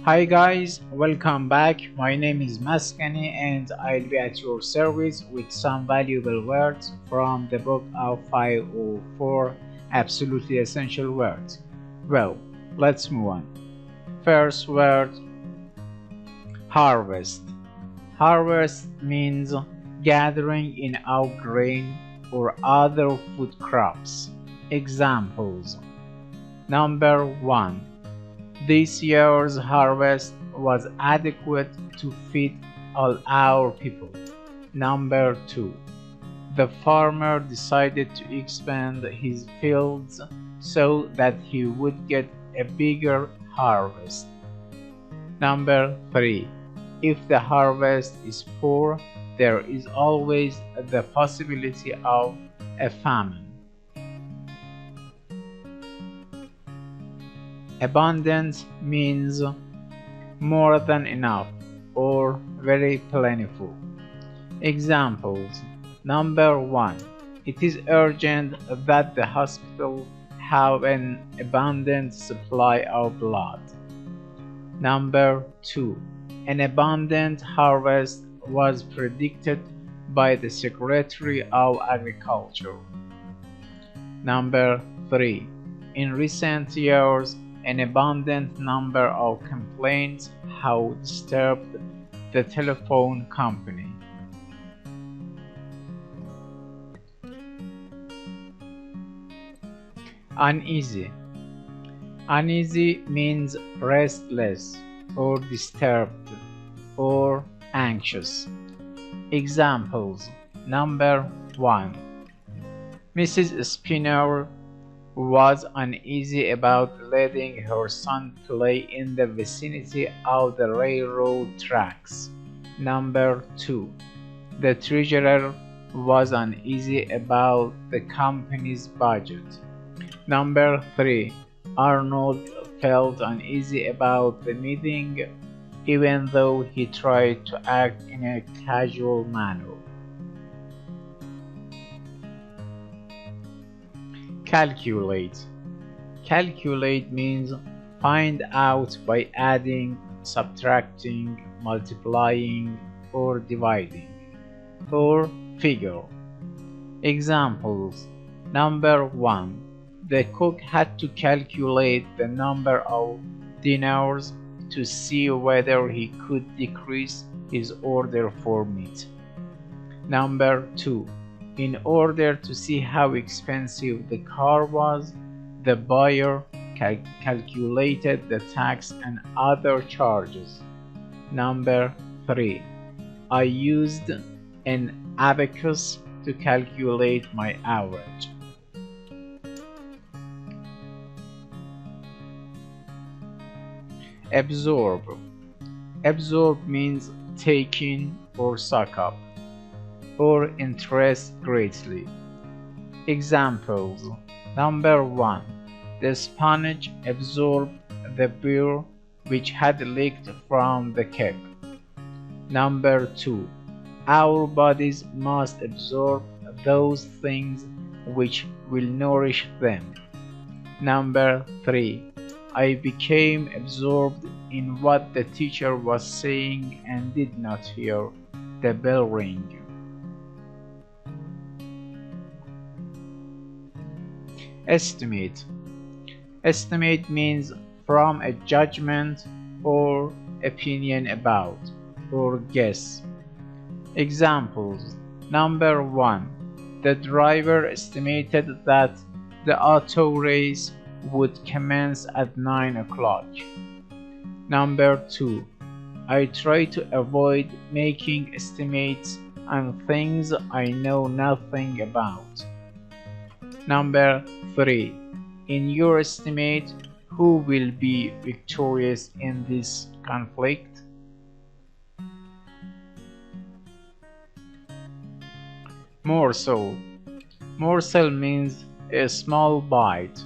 Hi guys, welcome back. My name is Maskani and I'll be at your service with some valuable words from the book of 504 Absolutely Essential Words. Well, let's move on. First word, harvest. Harvest means gathering in of grain or other food crops. Examples. Number 1. This year's harvest was adequate to feed all our people. Number 2. The farmer decided to expand his fields so that he would get a bigger harvest. Number 3. If the harvest is poor, there is always the possibility of a famine. Abundant means more than enough or very plentiful. Examples. Number 1. It is urgent that the hospital have an abundant supply of blood. Number 2. An abundant harvest was predicted by the Secretary of Agriculture. Number 3. In recent years, an abundant number of complaints have disturbed the telephone company. Uneasy. Uneasy means restless or disturbed or anxious. Examples. Number 1. Mrs. Spinner was uneasy about letting her son play in the vicinity of the railroad tracks. Number 2. The treasurer was uneasy about the company's budget. Number 3. Arnold felt uneasy about the meeting even though he tried to act in a casual manner. Calculate. Calculate means find out by adding, subtracting, multiplying, or dividing, or figure. Examples. Number 1. The cook had to calculate the number of dinners to see whether he could decrease his order for meat. Number 2. In order to see how expensive the car was, the buyer calculated the tax and other charges. Number 3. I used an abacus to calculate my average. Absorb. Absorb means take in or suck up, or interest greatly. Examples. Number 1. The sponge absorbed the beer which had leaked from the keg. Number 2. Our bodies must absorb those things which will nourish them. Number 3. I became absorbed in what the teacher was saying and did not hear the bell ring. Estimate. Estimate means from a judgment or opinion about, or guess. Examples. Number 1. The driver estimated that the auto race would commence at 9 o'clock. Number 2. I try to avoid making estimates on things I know nothing about. Number 3. In your estimate, who will be victorious in this conflict? Morsel. Morsel means a small bite,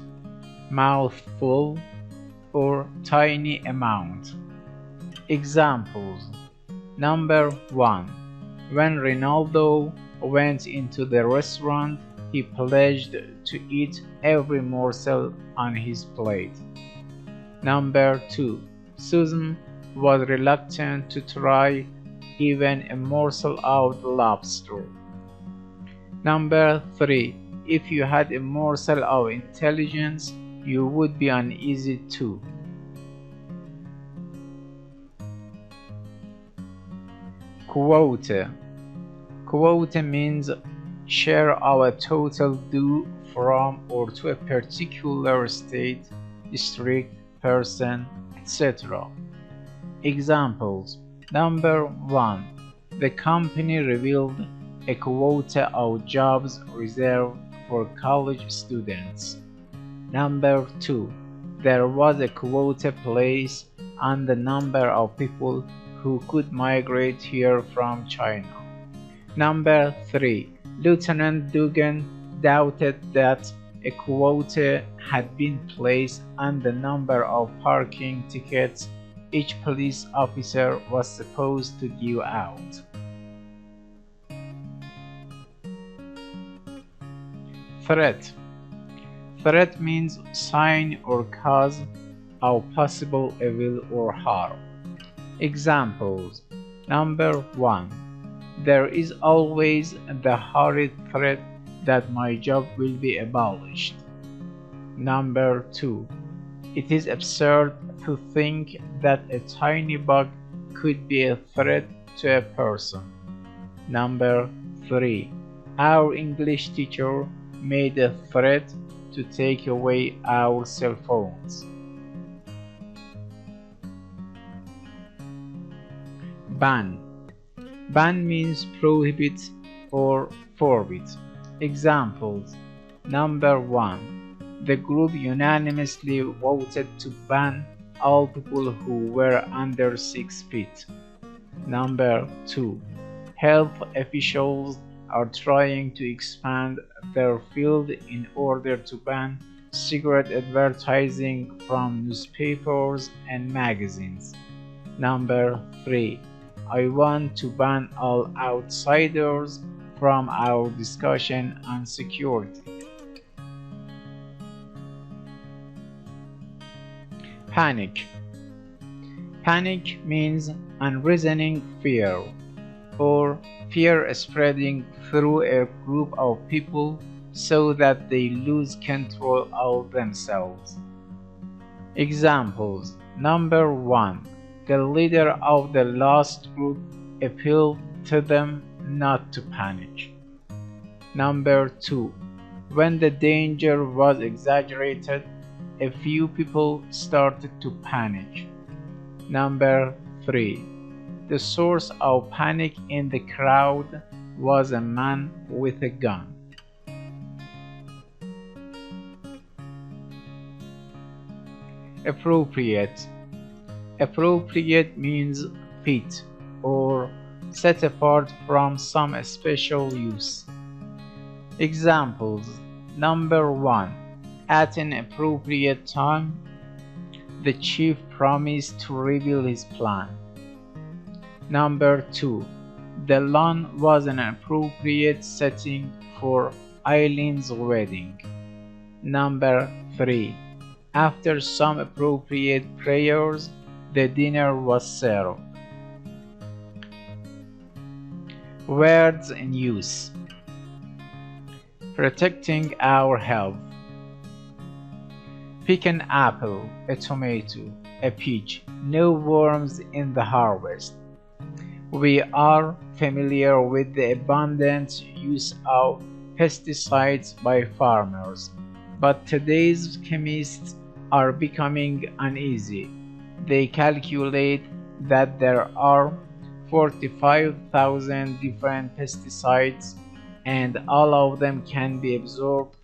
mouthful, or tiny amount. Examples. Number 1. When Ronaldo went into the restaurant, he pledged to eat every morsel on his plate. Number 2. Susan was reluctant to try even a morsel of the lobster. Number 3. If you had a morsel of intelligence, you would be uneasy too. Quota. Quota means share of a total due from or to a particular state, district, person, etc. Examples. Number 1. The company revealed a quota of jobs reserved for college students. Number 2. There was a quota placed on the number of people who could migrate here from China. Number 3. Lieutenant Dugan doubted that a quota had been placed on the number of parking tickets each police officer was supposed to give out. Threat. Threat means sign or cause of possible evil or harm. Examples. Number 1. There is always the horrid threat that my job will be abolished. Number 2. It is absurd to think that a tiny bug could be a threat to a person. Number 3. Our English teacher made a threat to take away our cell phones. Ban. Ban means prohibit or forbid. Examples. Number 1. The group unanimously voted to ban all people who were under 6 feet. Number 2. Health officials are trying to expand their field in order to ban cigarette advertising from newspapers and magazines. Number 3. I want to ban all outsiders from our discussion on security. Panic. Panic means unreasoning fear, or fear spreading through a group of people so that they lose control of themselves. Examples. Number 1. The leader of the lost group appealed to them not to panic. Number 2. When the danger was exaggerated, a few people started to panic. Number 3. The source of panic in the crowd was a man with a gun. Appropriate. Appropriate means fit or set apart from some special use. Examples. Number 1. At an appropriate time, the chief promised to reveal his plan. Number 2. The lawn was an appropriate setting for Eileen's wedding. Number 3. After some appropriate prayers, the dinner was served. Words in use. Protecting our health. Pick an apple, a tomato, a peach, no worms in the harvest. We are familiar with the abundant use of pesticides by farmers, but today's chemists are becoming uneasy. They calculate that there are 45,000 different pesticides, and all of them can be absorbed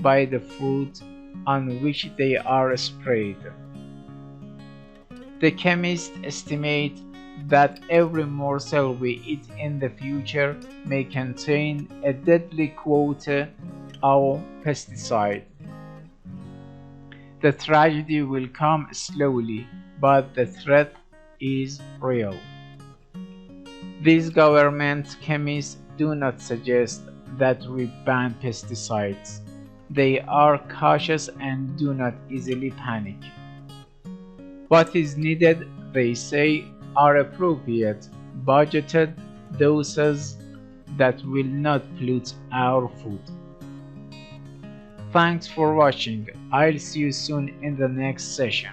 by the fruit on which they are sprayed. The chemists estimate that every morsel we eat in the future may contain a deadly quota of pesticide. The tragedy will come slowly, but the threat is real. These government chemists do not suggest that we ban pesticides. They are cautious and do not easily panic. What is needed they say are appropriate, budgeted doses that will not pollute our food. Thanks for watching. I'll see you soon in the next session.